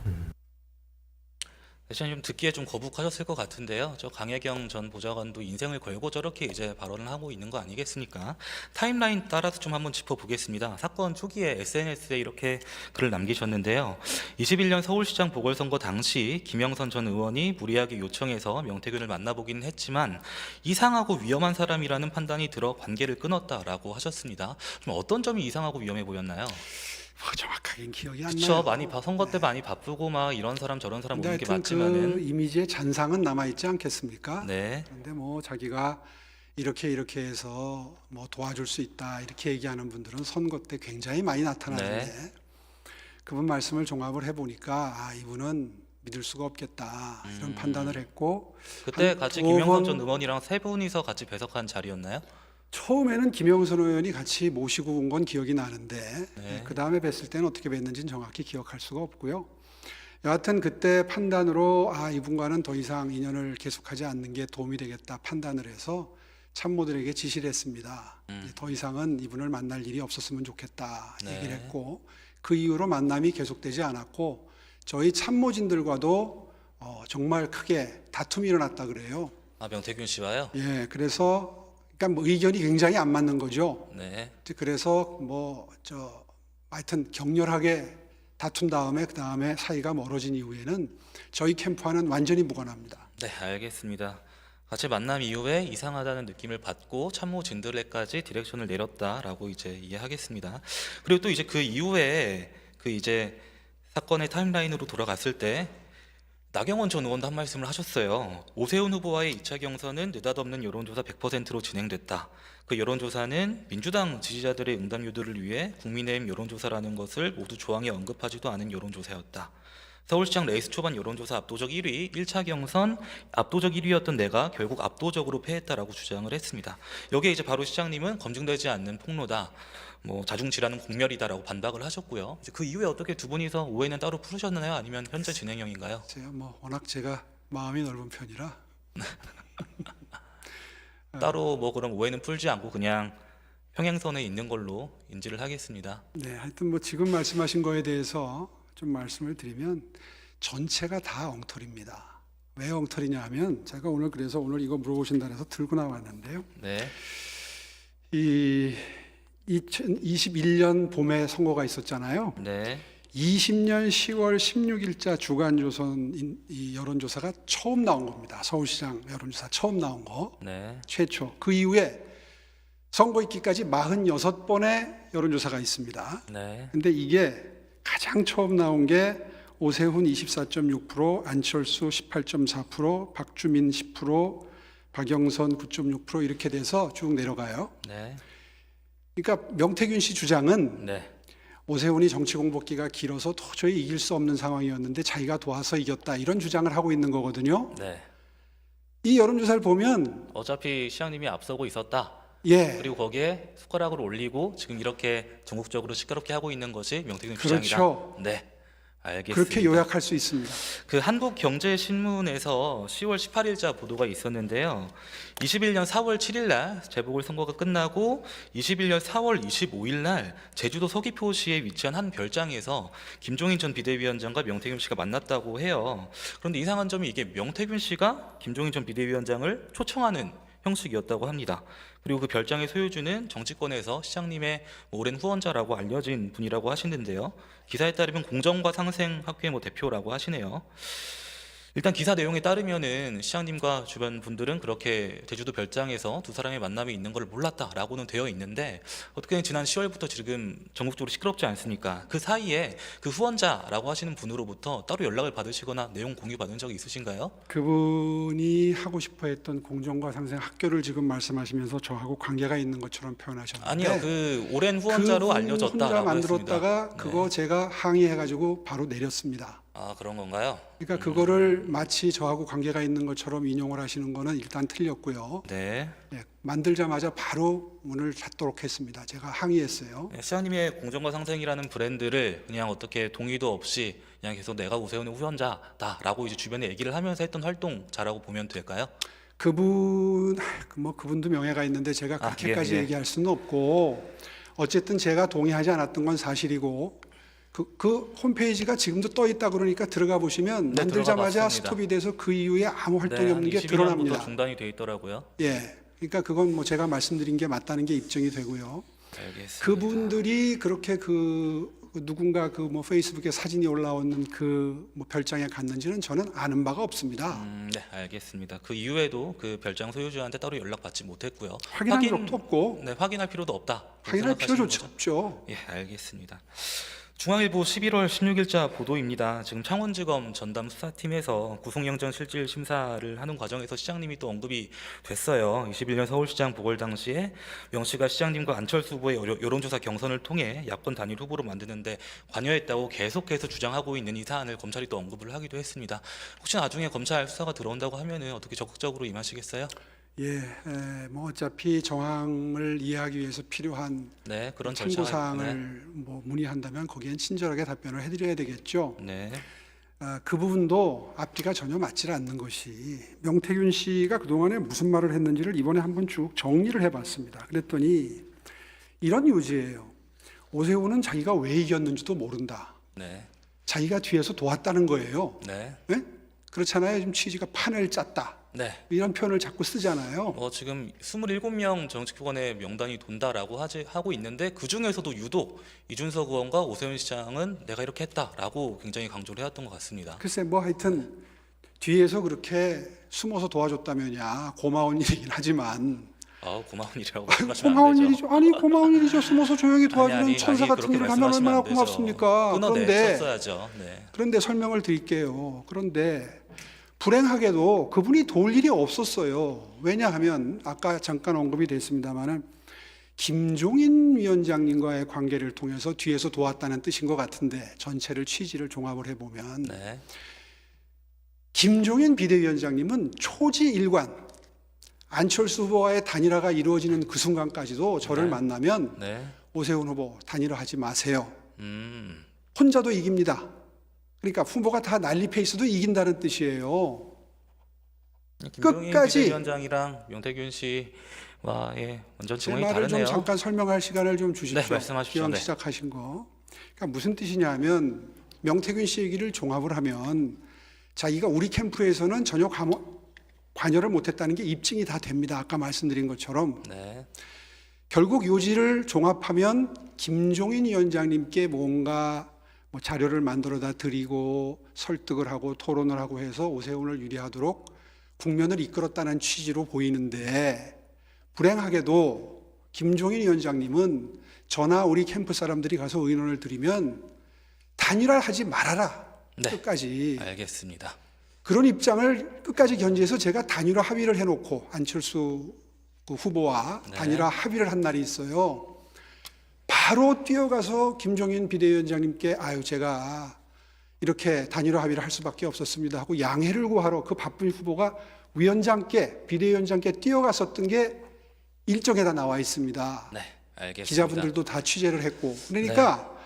대신 좀 듣기에 좀 거북하셨을 것 같은데요. 저 강혜경 전 보좌관도 인생을 걸고 저렇게 이제 발언을 하고 있는 거 아니겠습니까? 타임라인 따라서 좀 한번 짚어보겠습니다. 사건 초기에 SNS에 이렇게 글을 남기셨는데요. 21년 서울시장 보궐선거 당시 김영선 전 의원이 무리하게 요청해서 명태균을 만나보기는 했지만 이상하고 위험한 사람이라는 판단이 들어 관계를 끊었다라고 하셨습니다. 좀 어떤 점이 이상하고 위험해 보였나요? 정확하게는 기억이 안 그렇죠. 나요. 많이 선거 때 많이 바쁘고 막 이런 사람 저런 사람 근데 오는 게 하여튼 맞지만은 그 이미지의 잔상은 남아 있지 않겠습니까? 네. 그런데 뭐 자기가 이렇게 해서 뭐 도와줄 수 있다 이렇게 얘기하는 분들은 선거 때 굉장히 많이 나타나는데 그분 말씀을 종합을 해보니까 아 이분은 믿을 수가 없겠다 이런 판단을 했고 그때 한 같이 두 김영선 번- 전 의원이랑 세 분이서 같이 배석한 자리였나요? 처음에는 김영선 의원이 같이 모시고 온 건 기억이 나는데 네. 그 다음에 뵀을 때는 어떻게 뵀는지는 정확히 기억할 수가 없고요. 여하튼 그때 판단으로 아 이분과는 더 이상 인연을 계속하지 않는 게 도움이 되겠다 판단을 해서 참모들에게 지시를 했습니다. 더 이상은 이분을 만날 일이 없었으면 좋겠다 얘기를 했고 그 이후로 만남이 계속되지 않았고 저희 참모진들과도 정말 크게 다툼이 일어났다 그래요. 아 명태균 씨와요? 예, 그래서 그러니까 뭐 의견이 굉장히 안 맞는 거죠. 네. 그래서 하여튼 격렬하게 다툰 다음에 그 다음에 사이가 멀어진 이후에는 저희 캠프와는 완전히 무관합니다. 네, 알겠습니다. 같이 만남 이후에 이상하다는 느낌을 받고 참모진들에까지 디렉션을 내렸다라고 이제 이해하겠습니다. 그리고 또 이제 그 이후에 그 이제 사건의 타임라인으로 돌아갔을 때 나경원 전 의원도 한 말씀을 하셨어요. 오세훈 후보와의 2차 경선은 느닷없는 여론조사 100%로 진행됐다. 그 여론조사는 민주당 지지자들의 응답 유도를 위해 국민의힘 여론조사라는 것을 모두 조항에 언급하지도 않은 여론조사였다. 서울시장 레이스 초반 여론조사 압도적 1위, 1차 경선 압도적 1위였던 내가 결국 압도적으로 패했다라고 주장을 했습니다. 여기에 이제 바로 시장님은 검증되지 않는 폭로다, 뭐 자중질환은 공멸이다라고 반박을 하셨고요. 이제 그 이후에 어떻게 두 분이서 오해는 따로 풀으셨나요? 아니면 현재 진행형인가요? 제가 워낙 제가 마음이 넓은 편이라 따로 뭐 그럼 오해는 풀지 않고 그냥 평행선에 있는 걸로 인지를 하겠습니다. 네, 하여튼 뭐 지금 말씀하신 거에 대해서 좀 말씀을 드리면 전체가 다 엉터리입니다. 왜 엉터리냐 하면 제가 그래서 오늘 이거 물어보신다 해서 들고 나왔는데요. 네. 이 2021년 봄에 선거가 있었잖아요. 네. 20년 10월 16일자 주간조선 이 여론조사가 처음 나온 겁니다. 서울시장 여론조사 처음 나온 거 네. 최초. 그 이후에 선거 있기까지 46번의 여론조사가 있습니다. 네. 근데 이게 가장 처음 나온 게 오세훈 24.6%, 안철수 18.4%, 박주민 10%, 박영선 9.6% 이렇게 돼서 쭉 내려가요. 네. 그러니까 명태균 씨 주장은 네. 오세훈이 정치 공복기가 길어서 도저히 이길 수 없는 상황이었는데 자기가 도와서 이겼다 이런 주장을 하고 있는 거거든요. 네. 이 여론조사를 보면 어차피 시장님이 앞서고 있었다. 예, 그리고 거기에 숟가락을 올리고 지금 이렇게 전국적으로 시끄럽게 하고 있는 것이 명태균 그렇죠. 주장이다. 네. 알겠습니다. 그렇게 요약할 수 있습니다. 그 한국경제신문에서 10월 18일자 보도가 있었는데요. 21년 4월 7일 날 재보궐선거가 끝나고 21년 4월 25일 날 제주도 서귀포시에 위치한 한 별장에서 김종인 전 비대위원장과 명태균 씨가 만났다고 해요. 그런데 이상한 점이 이게 명태균 씨가 김종인 전 비대위원장을 초청하는 형식이었다고 합니다. 그리고 그 별장의 소유주는 정치권에서 시장님의 오랜 후원자라고 알려진 분이라고 하시는데요. 기사에 따르면 공정과 상생 학회 대표라고 하시네요. 일단 기사 내용에 따르면은 시장님과 주변 분들은 그렇게 제주도 별장에서 두 사람의 만남이 있는 걸 몰랐다라고는 되어 있는데 어떻게 지난 10월부터 지금 전국적으로 시끄럽지 않습니까? 그 사이에 그 후원자라고 하시는 분으로부터 따로 연락을 받으시거나 내용 공유 받은 적이 있으신가요? 그분이 하고 싶어했던 공정과 상생 학교를 지금 말씀하시면서 저하고 관계가 있는 것처럼 표현하셨는데 아니요, 그 오랜 후원자로 그 알려졌다라고 혼자 만들었다가 했습니다. 그거 네. 제가 항의해가지고 바로 내렸습니다. 아, 그런 건가요? 그러니까 그거를 마치 저하고 관계가 있는 것처럼 인용을 하시는 거는 일단 틀렸고요. 네. 예, 만들자마자 바로 문을 닫도록 했습니다. 제가 항의했어요. 네, 시장님의 공정과 상생이라는 브랜드를 그냥 어떻게 동의도 없이 그냥 계속 내가 오세훈의 후원자다라고 이제 주변에 얘기를 하면서 했던 활동자라고 보면 될까요? 그분도 명예가 있는데 제가 그렇게까지 예. 얘기할 수는 없고 어쨌든 제가 동의하지 않았던 건 사실이고 그 홈페이지가 지금도 떠 있다 그러니까 들어가 보시면 네, 만들자마자 들어가 봤습니다. 스톱이 돼서 그 이후에 아무 활동이 네, 없는 게 22년부터 드러납니다. 중단이 돼 있더라고요. 예, 그러니까 그건 뭐 제가 말씀드린 게 맞다는 게 입증이 되고요. 알겠습니다. 그분들이 그렇게 누군가 뭐 페이스북에 사진이 올라오는 뭐 별장에 갔는지는 저는 아는 바가 없습니다. 네, 알겠습니다. 그 이후에도 그 별장 소유주한테 따로 연락받지 못했고요. 확인한 적도 없고 네, 확인할 필요도 없다. 확인할 생각하시는 필요조차 거죠? 없죠. 예, 알겠습니다. 중앙일보 11월 16일자 보도입니다. 지금 창원지검 전담 수사팀에서 구속영장 실질 심사를 하는 과정에서 시장님이 또 언급이 됐어요. 21년 서울시장 보궐 당시에 명 씨가 시장님과 안철수 후보의 여론조사 경선을 통해 야권 단일 후보로 만드는데 관여했다고 계속해서 주장하고 있는 이 사안을 검찰이 또 언급을 하기도 했습니다. 혹시 나중에 검찰 수사가 들어온다고 하면은 어떻게 적극적으로 임하시겠어요? 예, 뭐 어차피 정황을 이해하기 위해서 필요한 네, 그런 참고 절차가 사항을 뭐 문의한다면 거기엔 친절하게 답변을 해드려야 되겠죠. 네. 그 부분도 앞뒤가 전혀 맞질 않는 것이 명태균 씨가 그동안에 무슨 말을 했는지를 이번에 한번 쭉 정리를 해봤습니다. 그랬더니 이런 요지예요. 오세훈은 자기가 왜 이겼는지도 모른다. 네. 자기가 뒤에서 도왔다는 거예요. 네. 네? 그렇잖아요. 지금 취지가 판을 짰다. 네. 이런 표현을 자꾸 쓰잖아요. 지금 27명 정치권의 명단이 돈다라고 하고 있는데 그 중에서도 유독 이준석 의원과 오세훈 시장은 내가 이렇게 했다라고 굉장히 강조를 해왔던 것 같습니다. 글쎄 뭐 하여튼 뒤에서 그렇게 숨어서 도와줬다면야 고마운 일이긴 하지만 고마운 일이라고 말씀하시면 안 고마운 되죠. 일이죠. 아니 고마운 일이죠. 숨어서 조용히 도와주는 아니, 천사 같은 그렇게 일을 하면 말씀하시면 얼마나 안 되죠. 고맙습니까? 끊어내셨어야죠. 네. 그런데 설명을 드릴게요. 그런데 불행하게도 그분이 도울 일이 없었어요. 왜냐하면 아까 잠깐 언급이 됐습니다마는 김종인 위원장님과의 관계를 통해서 뒤에서 도왔다는 뜻인 것 같은데 전체를 취지를 종합을 해보면 네. 김종인 비대위원장님은 초지일관 안철수 후보와의 단일화가 이루어지는 그 순간까지도 저를 네. 만나면 네. 오세훈 후보 단일화하지 마세요. 음. 혼자도 이깁니다. 그러니까 후보가 다 난리 페이스도 이긴다는 뜻이에요. 김종인 끝까지 비대위원장이랑 명태균 씨와 완전 제 정황이 말을 다르네요. 좀 잠깐 설명할 시간을 좀 주십시오. 네, 말씀하십시오. 기왕 네. 시작하신 거. 그러니까 무슨 뜻이냐면 명태균 씨 얘기를 종합을 하면 자기가 우리 캠프에서는 전혀 관여를 못했다는 게 입증이 다 됩니다. 아까 말씀드린 것처럼 네. 결국 요지를 종합하면 김종인 위원장님께 뭔가 뭐 자료를 만들어다 드리고 설득을 하고 토론을 하고 해서 오세훈을 유리하도록 국면을 이끌었다는 취지로 보이는데 불행하게도 김종인 위원장님은 저나 우리 캠프 사람들이 가서 의논을 드리면 단일화하지 말아라. 네. 끝까지. 알겠습니다. 그런 입장을 끝까지 견지해서 제가 단일화 합의를 해놓고 안철수 그 후보와 네. 단일화 합의를 한 날이 있어요. 바로 뛰어가서 김종인 비대위원장님께 제가 이렇게 단일화 합의를 할 수밖에 없었습니다 하고 양해를 구하러 그 바쁜 후보가 위원장께 비대위원장께 뛰어갔었던 게 일정에다 나와 있습니다. 네, 알겠습니다. 기자분들도 다 취재를 했고 그러니까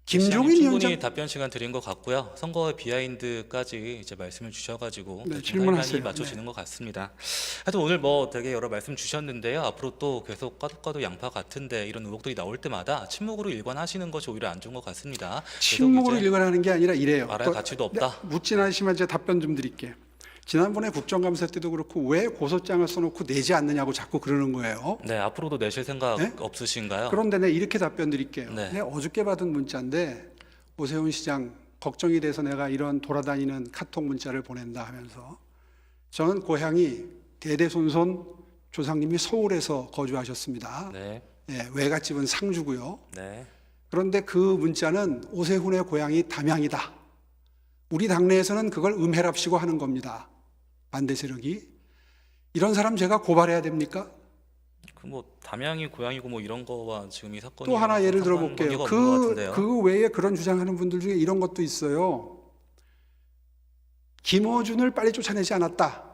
김종인 충분히 위원장 답변 시간 드린 것 같고요. 선거 비하인드까지 이제 말씀을 주셔가지고 네, 대충 질문하세요. 타임라인이 맞춰지는 것 같습니다. 하여튼 오늘 되게 여러 말씀 주셨는데요. 앞으로 또 계속 까도 양파 같은데 이런 의혹들이 나올 때마다 침묵으로 일관하시는 것이 오히려 안 좋은 것 같습니다. 침묵으로 계속 이제 일관하는 게 아니라 이래요. 말할 가치도 없다. 묻진 않으시면 제가 답변 좀 드릴게요. 지난번에 국정감사 때도 그렇고 왜 고소장을 써놓고 내지 않느냐고 자꾸 그러는 거예요. 네, 앞으로도 내실 생각 네? 없으신가요? 그런데 이렇게 답변 드릴게요. 네. 어저께 받은 문자인데 오세훈 시장 걱정이 돼서 내가 이런 돌아다니는 카톡 문자를 보낸다 하면서 저는 고향이 대대손손 조상님이 서울에서 거주하셨습니다. 네. 예, 외갓집은 상주고요. 네. 그런데 그 문자는 오세훈의 고향이 담양이다. 우리 당내에서는 그걸 음해랍시고 하는 겁니다. 반대 세력이. 이런 사람 제가 고발해야 됩니까? 그 뭐 담양이 고향이고 뭐 이런 거와 지금 이 사건이 또 하나 예를 상관 들어볼게요. 관계가 없는 것 같은데요. 그 외에 그런 주장하는 분들 중에 이런 것도 있어요. 김어준을 빨리 쫓아내지 않았다.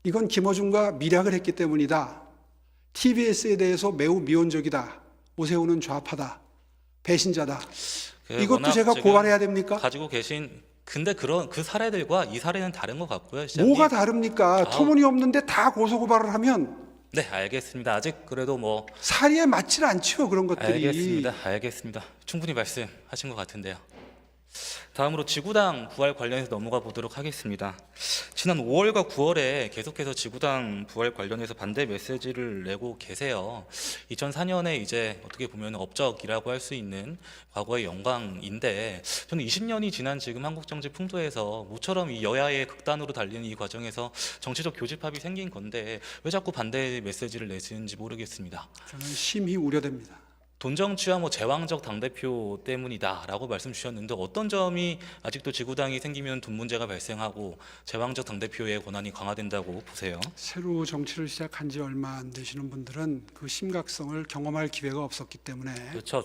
이건 김어준과 밀약을 했기 때문이다. TBS에 대해서 매우 미온적이다. 오세훈은 좌파다. 배신자다. 이것도 워낙 제가 지금 고발해야 됩니까? 가지고 계신 근데 그런 그 사례들과 이 사례는 다른 것 같고요. 시장님. 뭐가 다릅니까? 터무니없는데 다 고소고발을 하면 네, 알겠습니다. 아직 그래도 뭐 사리에 맞질 않죠. 그런 것들이. 알겠습니다. 충분히 말씀하신 것 같은데요. 다음으로 지구당 부활 관련해서 넘어가 보도록 하겠습니다. 지난 5월과 9월에 계속해서 지구당 부활 관련해서 반대 메시지를 내고 계세요. 2004년에 이제 어떻게 보면 업적이라고 할 수 있는 과거의 영광인데 저는 20년이 지난 지금 한국 정치 풍토에서 모처럼 이 여야의 극단으로 달리는 이 과정에서 정치적 교집합이 생긴 건데 왜 자꾸 반대 메시지를 내시는지 모르겠습니다. 저는 심히 우려됩니다. 돈 정치와 뭐 제왕적 당대표 때문이다라고 말씀 주셨는데 어떤 점이 아직도 지구당이 생기면 돈 문제가 발생하고 제왕적 당대표의 권한이 강화된다고 보세요? 새로 정치를 시작한 지 얼마 안 되시는 분들은 그 심각성을 경험할 기회가 없었기 때문에 그렇죠.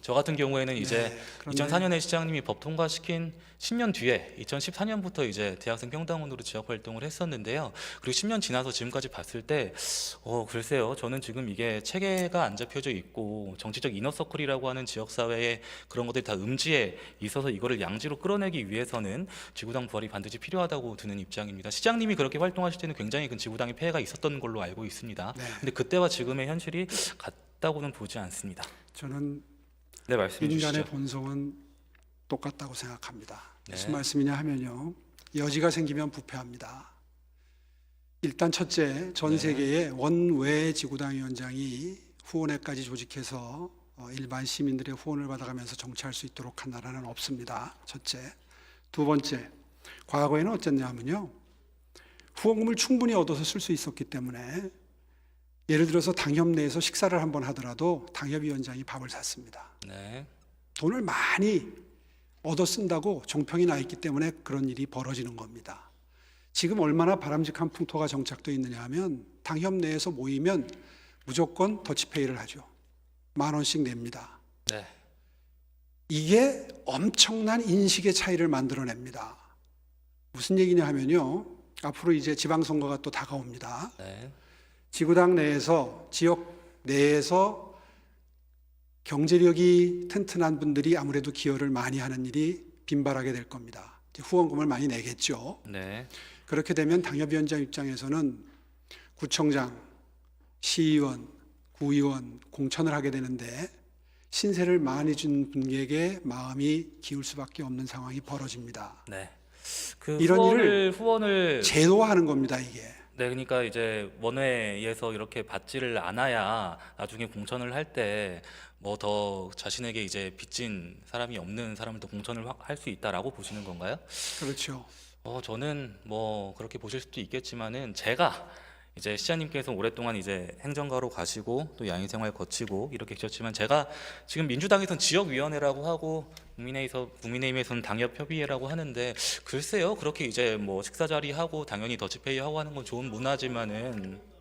저 같은 경우에는 이제 그런데 2004년에 시장님이 법 통과시킨 10년 뒤에 2014년부터 이제 대학생 평당원으로 지역 활동을 했었는데요. 그리고 10년 지나서 지금까지 봤을 때 글쎄요. 저는 지금 이게 체계가 안 잡혀져 있고 정치적 이너서클이라고 하는 지역사회에 그런 것들이 다 음지에 있어서 이거를 양지로 끌어내기 위해서는 지구당 부활이 반드시 필요하다고 드는 입장입니다. 시장님이 그렇게 활동하실 때는 굉장히 그 지구당의 폐해가 있었던 걸로 알고 있습니다. 네. 근데 그때와 지금의 현실이 같다고는 보지 않습니다. 저는 네, 말씀해 인간의 주시죠. 본성은 똑같다고 생각합니다. 네. 무슨 말씀이냐 하면요. 여지가 생기면 부패합니다. 일단 첫째, 전 네. 세계의 원외 지구당 위원장이 후원회까지 조직해서 일반 시민들의 후원을 받아가면서 정치할 수 있도록 한 나라는 없습니다. 첫째. 두 번째, 과거에는 어쨌냐면요. 후원금을 충분히 얻어서 쓸 수 있었기 때문에 예를 들어서 당협 내에서 식사를 한번 하더라도 당협위원장이 밥을 샀습니다. 네. 돈을 많이 얻어 쓴다고 종평이 나 있기 때문에 그런 일이 벌어지는 겁니다. 지금 얼마나 바람직한 풍토가 정착되어 있느냐 하면 당협 내에서 모이면 무조건 더치페이를 하죠. 10,000원씩 냅니다. 네. 이게 엄청난 인식의 차이를 만들어냅니다. 무슨 얘기냐 하면요. 앞으로 이제 지방선거가 또 다가옵니다. 네. 지구당 내에서 지역 내에서 경제력이 튼튼한 분들이 아무래도 기여를 많이 하는 일이 빈발하게 될 겁니다. 후원금을 많이 내겠죠. 네. 그렇게 되면 당협위원장 입장에서는 구청장, 시의원, 구의원 공천을 하게 되는데 신세를 많이 준 분에게 마음이 기울 수밖에 없는 상황이 벌어집니다. 네. 그 이런 일을 후원을 제도화하는 겁니다, 이게. 네, 그러니까 이제 원외에서 이렇게 받지를 않아야 나중에 공천을 할 때 뭐 더 자신에게 이제 빚진 사람이 없는 사람을 더 공천을 할 수 있다라고 보시는 건가요? 그렇죠. 저는 뭐 그렇게 보실 수도 있겠지만은 제가 이제 시장님께서 오랫동안 이제 행정가로 가시고 또 야인생활 거치고 이렇게 계셨지만 제가 지금 민주당에서는 지역위원회라고 하고 국민의힘에서는 당협협의회라고 하는데 글쎄요 그렇게 이제 뭐 식사 자리 하고 당연히 더치페이 하고 하는 건 좋은 문화지만은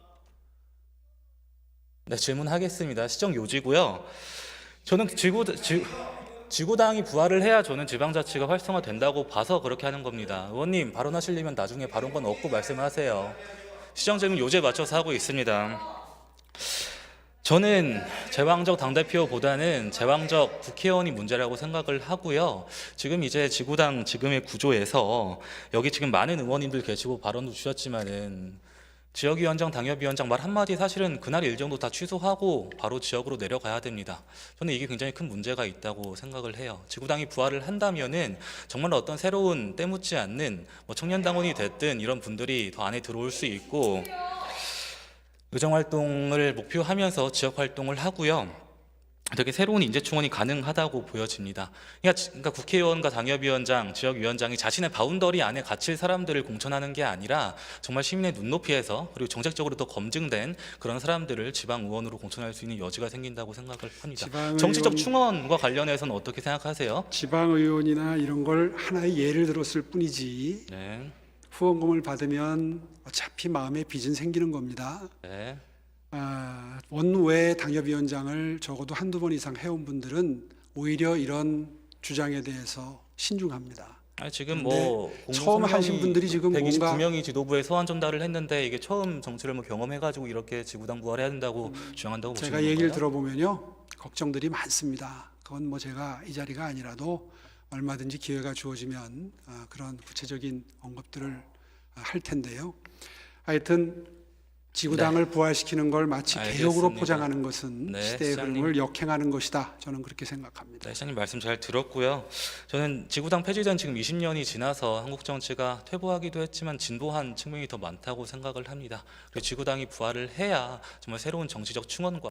네 질문하겠습니다. 시정 요지고요. 저는 지구당이 부활을 해야 저는 지방자치가 활성화된다고 봐서 그렇게 하는 겁니다. 의원님 발언하시려면 나중에 발언권 얻고 말씀하세요. 시정제문 요지에 맞춰서 하고 있습니다. 저는 제왕적 당대표보다는 제왕적 국회의원이 문제라고 생각을 하고요. 지금 이제 지구당 지금의 구조에서 여기 지금 많은 의원님들 계시고 발언도 주셨지만은 지역위원장, 당협위원장 말 한마디 사실은 그날 일정도 다 취소하고 바로 지역으로 내려가야 됩니다. 저는 이게 굉장히 큰 문제가 있다고 생각을 해요. 지구당이 부활을 한다면은 정말 어떤 새로운 때묻지 않는 뭐 청년당원이 됐든 이런 분들이 더 안에 들어올 수 있고 의정활동을 목표하면서 지역활동을 하고요. 되게 새로운 인재 충원이 가능하다고 보여집니다. 그러니까 국회의원과 당협위원장, 지역위원장이 자신의 바운더리 안에 갇힐 사람들을 공천하는 게 아니라 정말 시민의 눈높이에서 그리고 정책적으로 더 검증된 그런 사람들을 지방 의원으로 공천할 수 있는 여지가 생긴다고 생각을 합니다. 지방 정치적 의원- 충원과 관련해서는 어떻게 생각하세요? 지방의원이나 이런 걸 하나의 예를 들었을 뿐이지 네, 후원금을 받으면 어차피 마음에 빚은 생기는 겁니다. 네, 원외 당협위원장을 적어도 한두 번 이상 해온 분들은 오히려 이런 주장에 대해서 신중합니다. 아니, 지금 뭐 처음 하신 분들이 지금 뭔가 129명이 지도부에 소환 전달을 했는데 이게 처음 정치를 뭐 경험해가지고 이렇게 지구당 부활해야 된다고 주장한다고 보시는 제가 건가요? 얘기를 들어보면요 걱정들이 많습니다. 그건 뭐 제가 이 자리가 아니라도 얼마든지 기회가 주어지면 그런 구체적인 언급들을 할 텐데요. 하여튼 지구당을 부활시키는 걸 마치 개혁으로 알겠습니다. 포장하는 것은 네, 시대의 시장님. 흐름을 역행하는 것이다. 저는 그렇게 생각합니다. 네, 시장님 말씀 잘 들었고요. 저는 지구당 폐지된 지금 20년이 지나서 한국 정치가 퇴보하기도 했지만 진보한 측면이 더 많다고 생각을 합니다. 그리고 지구당이 부활을 해야 정말 새로운 정치적 충원과